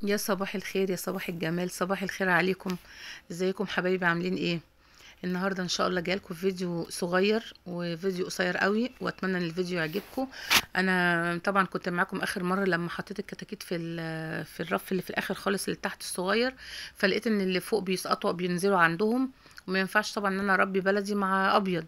يا صباح الخير، يا صباح الجمال، صباح الخير عليكم. ازيكم حبايبي؟ عاملين ايه؟ النهارده ان شاء الله جايلكم فيديو صغير وفيديو قصير قوي، واتمنى ان الفيديو يعجبكم. انا طبعا كنت معاكم اخر مره لما حطيت الكتاكيت في الرف اللي في الاخر خالص اللي تحت الصغير، فلقيت ان اللي فوق بيسقطوا بينزلوا عندهم، وما ينفعش طبعا ان انا اربي بلدي مع ابيض.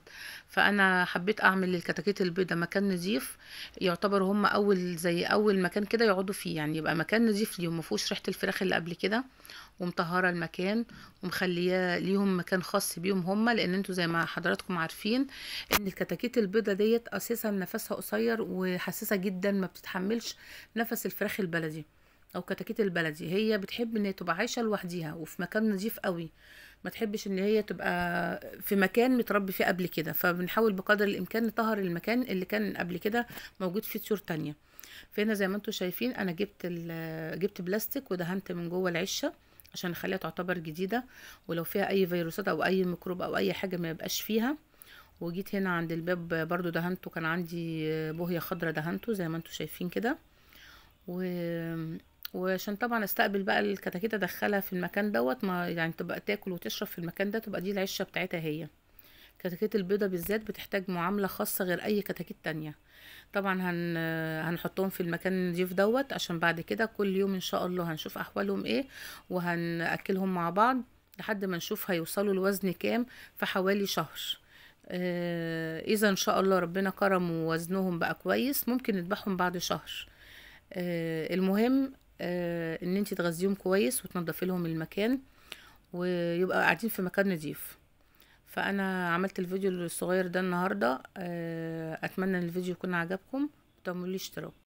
فانا حبيت اعمل للكتاكيت البيضه مكان نظيف، يعتبر هم اول مكان كده يقعدوا فيه، يعني يبقى مكان نظيف ليهم، ما فيهوش ريحه الفراخ اللي قبل كده، ومطهره المكان، ومخلياه ليهم مكان خاص بيهم هم، لان انتوا زي ما حضراتكم عارفين ان الكتاكيت البيضه ديت اساسا نفسها قصير وحساسه جدا، ما بتتحملش نفس الفراخ البلدي او كتاكيت البلدي. هي بتحب ان هي تبقى عايشه لوحديها وفي مكان نظيف قوي، ما تحبش ان هي تبقى في مكان متربي فيه قبل كده. فبنحاول بقدر الامكان نطهر المكان اللي كان قبل كده موجود فيه طيور تانية. فهنا زي ما انتم شايفين انا جبت بلاستيك ودهنت من جوه العشه عشان اخليها تعتبر جديده، ولو فيها اي فيروسات او اي ميكروب او اي حاجه ما يبقاش فيها. وجيت هنا عند الباب برضو دهنته، كان عندي بوهيه خضراء دهنته زي ما انتم شايفين كده. و... وعشان طبعا استقبل بقى الكتاكيت ادخلها في المكان دوت، ما يعني تبقى تاكل وتشرب في المكان ده، تبقى دي العشه بتاعتها هي. كتاكيت البيضة بالذات بتحتاج معاملة خاصة غير أي كتاكيت تانية. طبعا هنحطهم في المكان النضيف دوت، عشان بعد كده كل يوم إن شاء الله هنشوف أحوالهم إيه، وهنأكلهم مع بعض لحد ما نشوف هيوصلوا الوزن كام في حوالي شهر. إذا إن شاء الله ربنا كرم ووزنهم بقى كويس ممكن نذبحهم بعد شهر. المهم إن انتي تغذيهم كويس وتنضفي لهم المكان، ويبقى قاعدين في مكان نضيف. فانا عملت الفيديو الصغير ده النهارده، اتمنى ان الفيديو يكون عجبكم، وتعملوا لي اشتراك.